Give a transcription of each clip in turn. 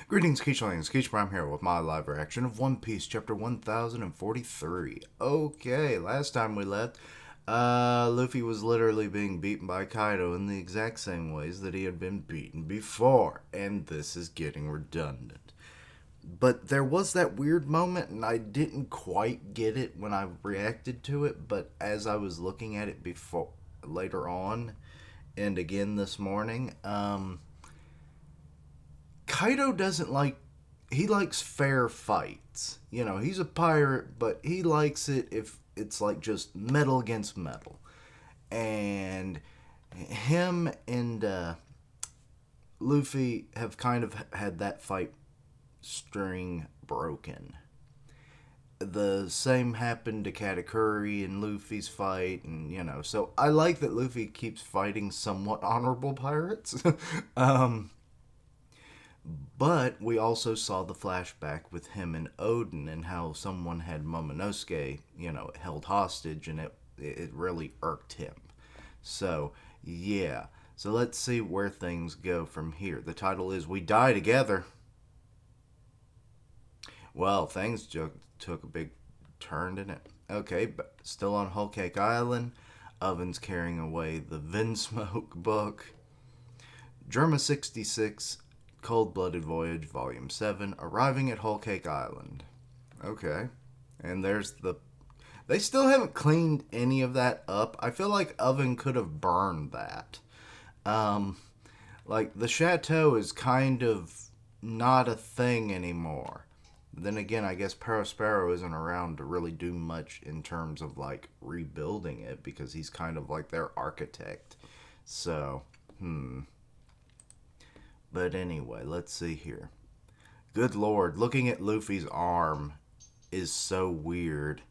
Greetings, Keechlings. Keech Prime here with my live reaction of One Piece, chapter 1043. Okay, last time we left, Luffy was literally being beaten by Kaido in the exact same ways that he had been beaten before, and this is getting redundant. But there was that weird moment, and I didn't quite get it when I reacted to it, but as I was looking at it before, later on, and again this morning, Kaido doesn't like. He likes fair fights. You know, he's a pirate, but he likes it if it's like just metal against metal. And him and Luffy have kind of had that fight string broken. The same happened to Katakuri and Luffy's fight, and so I like that Luffy keeps fighting somewhat honorable pirates. um, But we also saw the flashback with him and Odin and how someone had Momonosuke, held hostage, and it really irked him. So, yeah. So let's see where things go from here. The title is We Die Together. Well, things took a big turn, didn't it? Okay, but still on Whole Cake Island. Oven's carrying away the Vinsmoke book. Germa 66 Cold-Blooded Voyage, Volume 7, arriving at Whole Cake Island. Okay. And there's the... They still haven't cleaned any of that up. I feel like Oven could have burned that. Like, the chateau is kind of not a thing anymore. Then again, I guess Perospero isn't around to really do much in terms of, like, rebuilding it, because he's kind of like their architect. So, But anyway, let's see here. Good lord, looking at Luffy's arm is so weird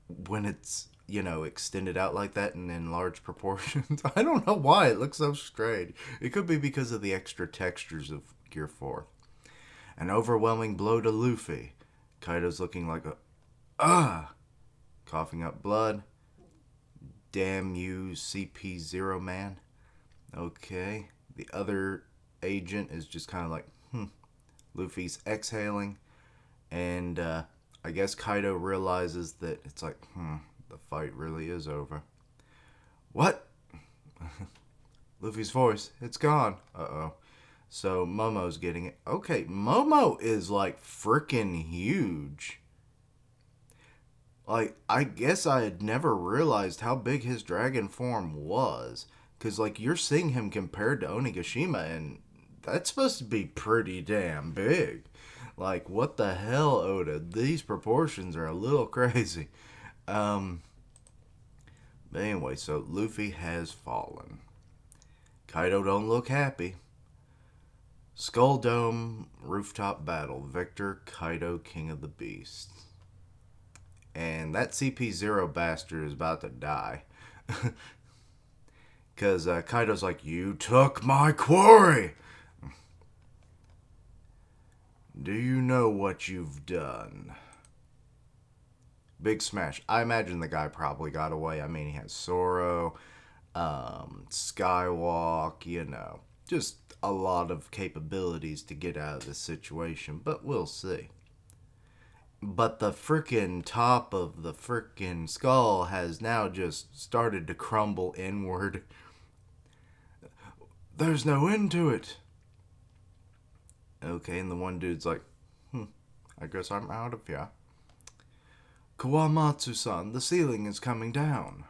when it's, extended out like that and in large proportions. I don't know why it looks so strange. It could be because of the extra textures of Gear 4. An overwhelming blow to Luffy. Kaido's looking like coughing up blood. Damn you, CP0 man. Okay. The other agent is just kind of like, Luffy's exhaling, and I guess Kaido realizes that it's like, the fight really is over. What? Luffy's voice, it's gone. Uh-oh. So Momo's getting it. Okay, Momo is like freaking huge. Like, I guess I had never realized how big his dragon form was. Because, like, you're seeing him compared to Onigashima, and that's supposed to be pretty damn big. Like, what the hell, Oda? These proportions are a little crazy. But anyway, so Luffy has fallen. Kaido don't look happy. Skull Dome rooftop battle. Victor, Kaido, King of the Beasts. And that CP0 bastard is about to die. Because Kaido's like, you took my quarry! Do you know what you've done? Big smash. I imagine the guy probably got away. I mean, he has Zoro, Skywalk, just a lot of capabilities to get out of this situation, but we'll see. But the frickin' top of the frickin' skull has now just started to crumble inward. There's no end to it. Okay, and the one dude's like, I guess I'm out of here. Kawamatsu-san, the ceiling is coming down.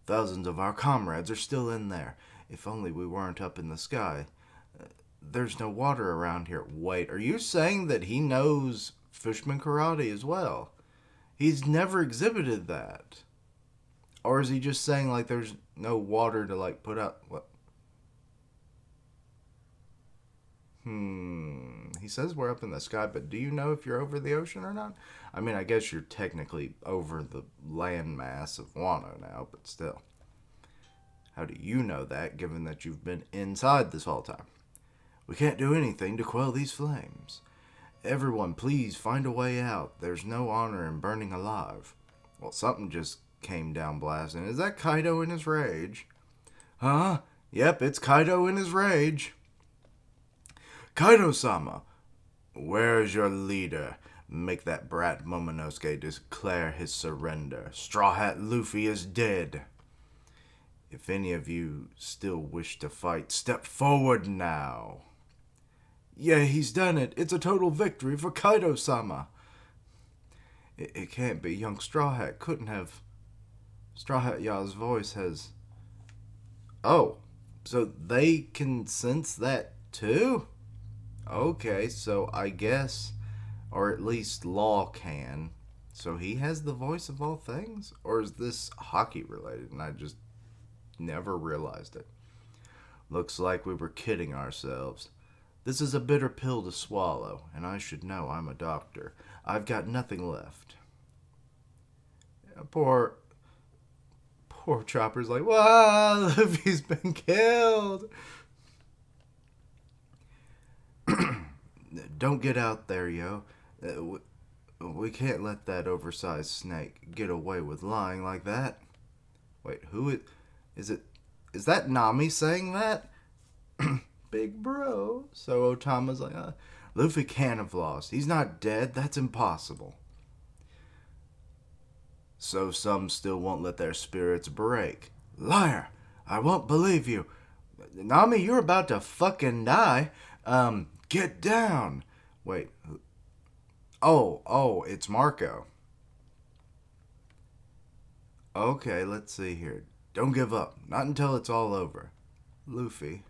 Thousands of our comrades are still in there. If only we weren't up in the sky. There's no water around here. Wait, are you saying that he knows Fishman Karate as well? He's never exhibited that. Or is he just saying, like, there's no water to, like, put out? What? He says we're up in the sky, but do you know if you're over the ocean or not? I mean, I guess you're technically over the landmass of Wano now, but still. How do you know that, given that you've been inside this whole time? We can't do anything to quell these flames. Everyone, please find a way out. There's no honor in burning alive. Well, something just came down blasting. Is that Kaido in his rage? Huh? Yep, it's Kaido in his rage. Kaido-sama, Where's your leader? Make that brat Momonosuke declare his surrender. Straw Hat Luffy is dead. If any of you still wish to fight, step forward now. Yeah, he's done it. It's a total victory for Kaido-sama. It can't be. Young Straw Hat couldn't have. Straw Hat Ya's voice has. Oh, so they can sense that too? Okay, so I guess, or at least Law can. So he has the voice of all things? Or is this hockey related and I just never realized it? Looks like we were kidding ourselves. This is a bitter pill to swallow, and I should know. I'm a doctor. I've got nothing left. Poor Chopper's like, wow, Luffy's been killed. Don't get out there, yo. We can't let that oversized snake get away with lying like that. Wait, who is it? Is that Nami saying that? Big bro. So Otama's like, Luffy can't have lost. He's not dead. That's impossible. So some still won't let their spirits break. Liar! I won't believe you. Nami, you're about to fucking die. Get down. Wait. Oh, it's Marco. Okay, let's see here. Don't give up. Not until it's all over. Luffy.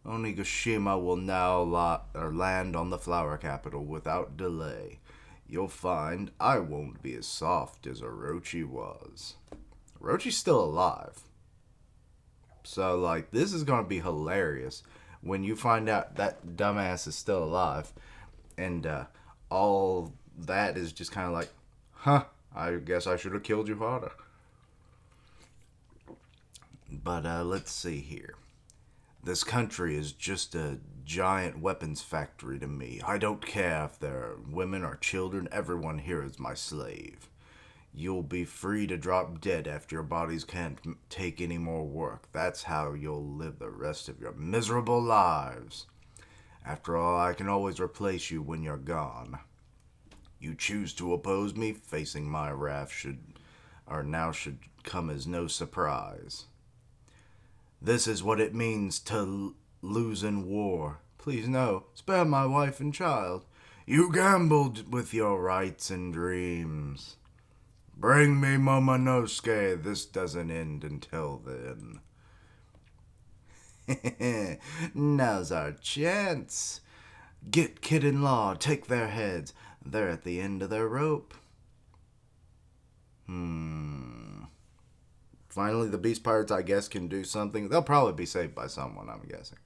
Onigashima will now land on the flower capital without delay. You'll find I won't be as soft as Orochi was. Orochi's still alive. So, like, this is going to be hilarious when you find out that dumbass is still alive. And all that is just kind of like, huh, I guess I should have killed your father. But let's see here. This country is just a giant weapons factory to me. I don't care if there are women or children. Everyone here is my slave. You'll be free to drop dead after your bodies can't take any more work. That's how you'll live the rest of your miserable lives. After all, I can always replace you when you're gone. You choose to oppose me, facing my wrath should come as no surprise. This is what it means to lose in war. Please no, spare my wife and child. You gambled with your rights and dreams. Bring me Momonosuke. This doesn't end until then. Now's our chance. Get Kid and Law, take their heads. They're at the end of their rope. Finally, the Beast Pirates, I guess, can do something. They'll probably be saved by someone, I'm guessing.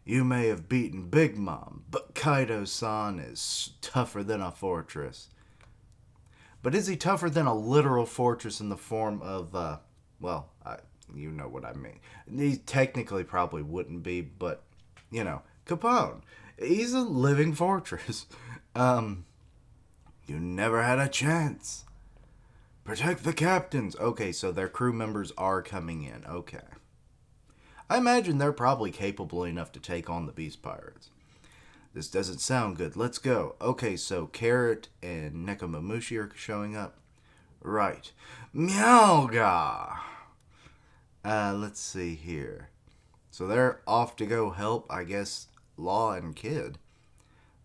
You may have beaten Big Mom, but Kaido-san is tougher than a fortress. But is he tougher than a literal fortress in the form of, you know what I mean. He technically probably wouldn't be, but, Capone. He's a living fortress. You never had a chance. Protect the captains. Okay, so their crew members are coming in. Okay. I imagine they're probably capable enough to take on the Beast Pirates. This doesn't sound good. Let's go. Okay, so Carrot and Nekomamushi are showing up. Right. Meowga! Let's see here. So they're off to go help, I guess, Law and Kid.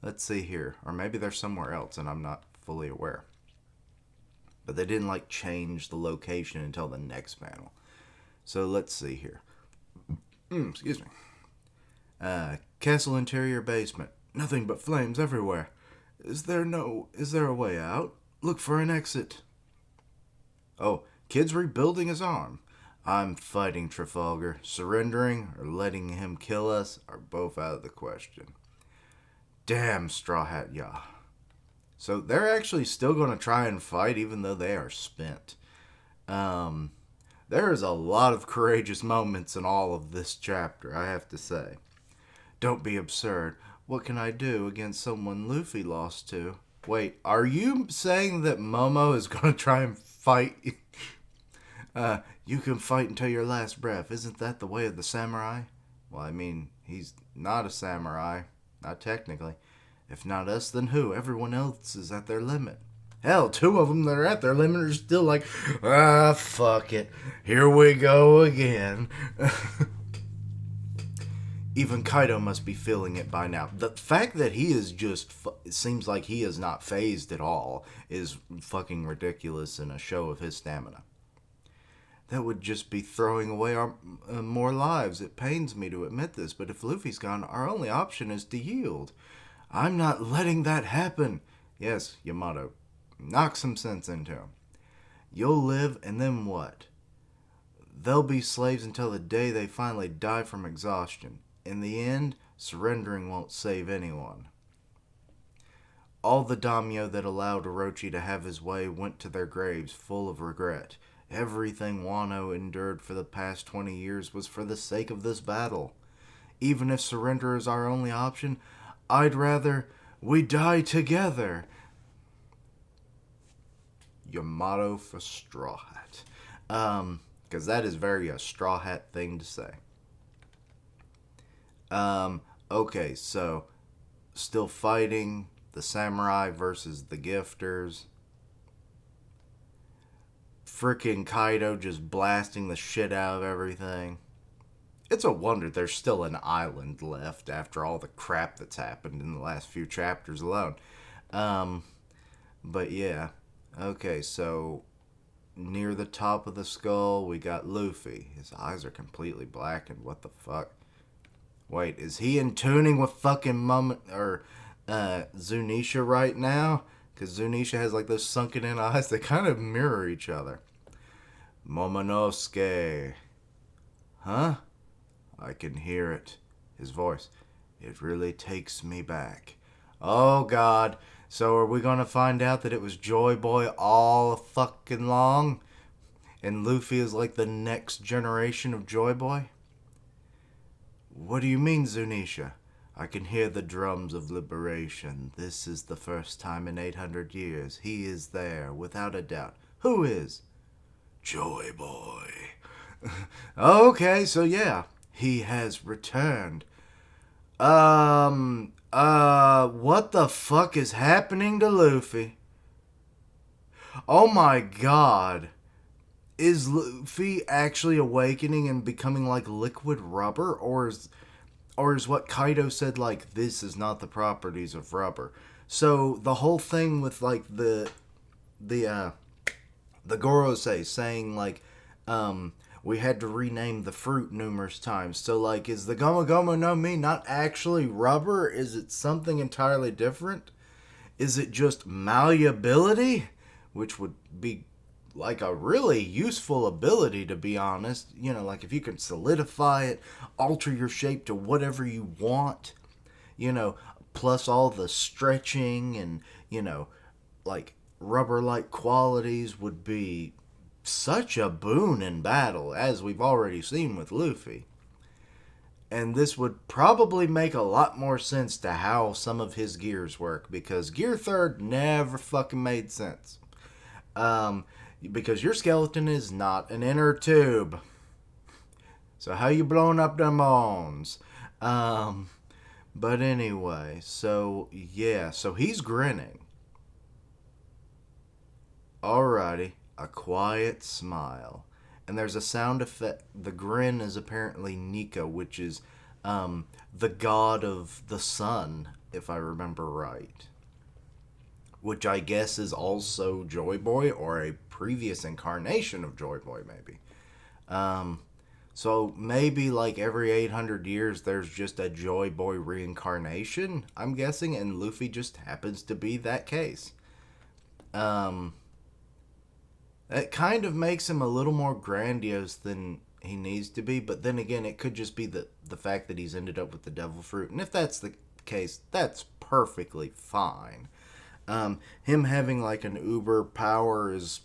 Let's see here. Or maybe they're somewhere else and I'm not fully aware. But they didn't, change the location until the next panel. So let's see here. Excuse me. Castle interior basement. Nothing but flames everywhere. Is there a way out? Look for an exit. Oh, Kid's rebuilding his arm. I'm fighting Trafalgar. Surrendering or letting him kill us are both out of the question. Damn, Straw Hat Ya. So they're actually still going to try and fight even though they are spent. There is a lot of courageous moments in all of this chapter, I have to say. Don't be absurd. What can I do against someone Luffy lost to? Wait, are you saying that Momo is going to try and fight? You can fight until your last breath. Isn't that the way of the samurai? Well, I mean, he's not a samurai. Not technically. If not us, then who? Everyone else is at their limit. Hell, two of them that are at their limit are still like, fuck it. Here we go again. Even Kaido must be feeling it by now. The fact that he is just, it seems like he is not phased at all, is fucking ridiculous in a show of his stamina. That would just be throwing away our more lives. It pains me to admit this, but if Luffy's gone, our only option is to yield. I'm not letting that happen. Yes, Yamato, knock some sense into him. You'll live, and then what? They'll be slaves until the day they finally die from exhaustion. In the end, surrendering won't save anyone. All the daimyo that allowed Orochi to have his way went to their graves full of regret. Everything Wano endured for the past 20 years was for the sake of this battle. Even if surrender is our only option, I'd rather we die together. Your motto for Straw Hat. Because that is very a Straw Hat thing to say. Okay, so still fighting the samurai versus the gifters. Frickin' Kaido just blasting the shit out of everything. It's a wonder there's still an island left after all the crap that's happened in the last few chapters alone. But yeah. Okay, so near the top of the skull, we got Luffy. His eyes are completely blackened. What the fuck? Wait, is he in tuning with fucking Zunisha right now? Because Zunisha has like those sunken in eyes that kind of mirror each other. Momonosuke. Huh? I can hear it. His voice. It really takes me back. Oh, God. So are we going to find out that it was Joy Boy all fucking long? And Luffy is like the next generation of Joy Boy? What do you mean, Zunisha? I can hear the drums of liberation. This is the first time in 800 years. He is there, without a doubt. Who is? Joy Boy. Okay, so yeah. He has returned. What the fuck is happening to Luffy? Oh my god. Is Luffy actually awakening and becoming like liquid rubber? Or is what Kaido said, like, this is not the properties of rubber? So the whole thing with like the Gorosei saying like, we had to rename the fruit numerous times. So, like, is the Gomu Gomu no Mi not actually rubber? Is it something entirely different? Is it just malleability? Which would be, like, a really useful ability, to be honest. You know, like, if you can solidify it, alter your shape to whatever you want, you know, plus all the stretching and, you know, like, rubber-like qualities would be such a boon in battle, as we've already seen with Luffy. And this would probably make a lot more sense to how some of his gears work, because Gear Third never fucking made sense. Because your skeleton is not an inner tube. So how you blowing up them bones? But anyway, so yeah, so he's grinning. Alrighty. A quiet smile. And there's a sound effect. The grin is apparently Nika, which is the god of the sun, if I remember right. Which I guess is also Joy Boy, or a previous incarnation of Joy Boy, maybe. So maybe like every 800 years there's just a Joy Boy reincarnation, I'm guessing, and Luffy just happens to be that case. It kind of makes him a little more grandiose than he needs to be, but then again, it could just be the fact that he's ended up with the devil fruit, and if that's the case, that's perfectly fine. Him having like an uber power is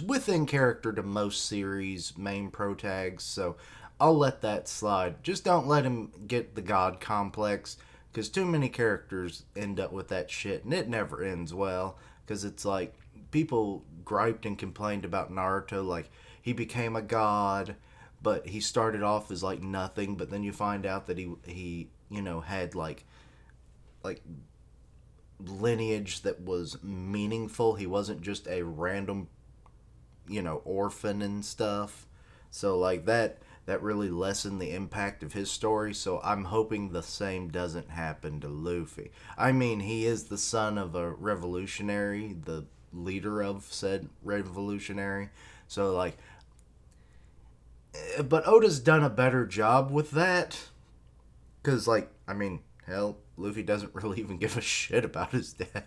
within character to most series main protags, so I'll let that slide. Just don't let him get the god complex, because too many characters end up with that shit, and it never ends well, because it's like, people griped and complained about Naruto, like, he became a god, but he started off as, like, nothing, but then you find out that he you know, had, like, lineage that was meaningful. He wasn't just a random, orphan and stuff. So like that really lessened the impact of his story. So I'm hoping the same doesn't happen to Luffy. I mean, he is the son of a revolutionary, the leader of said revolutionary. So like, but Oda's done a better job with that. Cause like, I mean, hell, Luffy doesn't really even give a shit about his dad.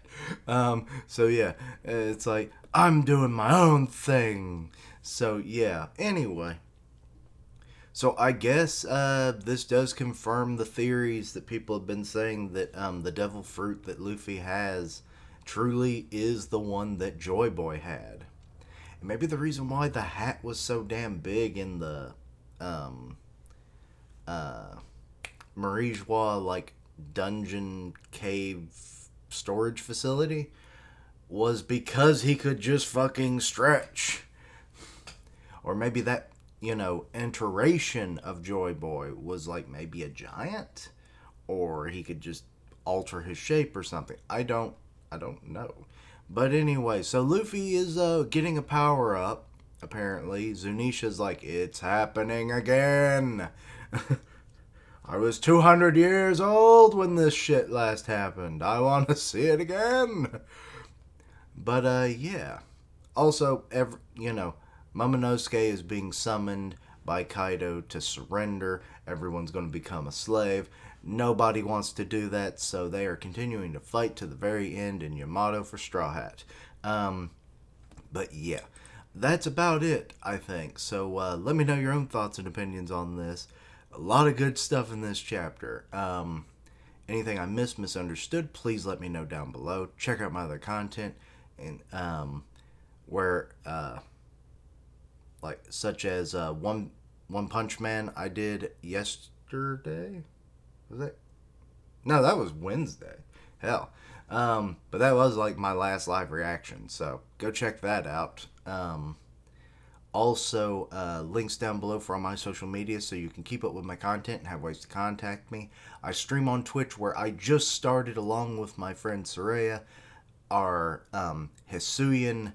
So yeah, it's like I'm doing my own thing. So yeah. Anyway, so I guess this does confirm the theories that people have been saying that the devil fruit that Luffy has truly is the one that Joy Boy had. And maybe the reason why the hat was so damn big in the um, uh, Marijois like dungeon cave storage facility was because he could just fucking stretch. Or maybe that, iteration of Joy Boy was like maybe a giant, or he could just alter his shape or something. I don't know. But anyway, so Luffy is getting a power up. Apparently, Zunisha's like, it's happening again. I was 200 years old when this shit last happened. I want to see it again. But yeah. Also, Momonosuke is being summoned by Kaido to surrender. Everyone's going to become a slave. Nobody wants to do that, so they are continuing to fight to the very end in Yamato for Straw Hat. But yeah, that's about it, I think. So let me know your own thoughts and opinions on this. A lot of good stuff in this chapter. Anything I misunderstood, please let me know down below. Check out my other content, and where like such as One Punch Man I did yesterday. Was that? No, that was Wednesday. Hell. But that was like my last live reaction, so go check that out. Also, links down below for all my social media so you can keep up with my content and have ways to contact me. I stream on Twitch, where I just started, along with my friend Soraya, our Hisuian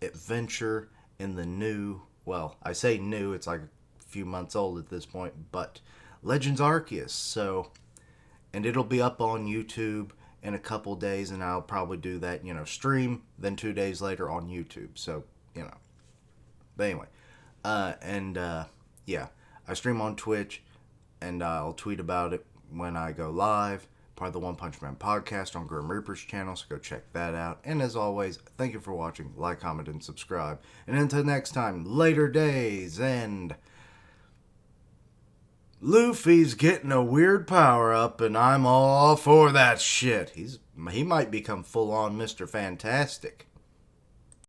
adventure in the new, well, I say new, it's like a few months old at this point, but Legends Arceus. So, and it'll be up on YouTube in a couple days, and I'll probably do that, stream, then 2 days later on YouTube. So, But anyway, yeah, I stream on Twitch, and I'll tweet about it when I go live. Part of the One Punch Man podcast on Grim Reaper's channel, so go check that out. And as always, thank you for watching. Like, comment, and subscribe. And until next time, later days, and Luffy's getting a weird power up, and I'm all for that shit. He might become full on Mr. Fantastic.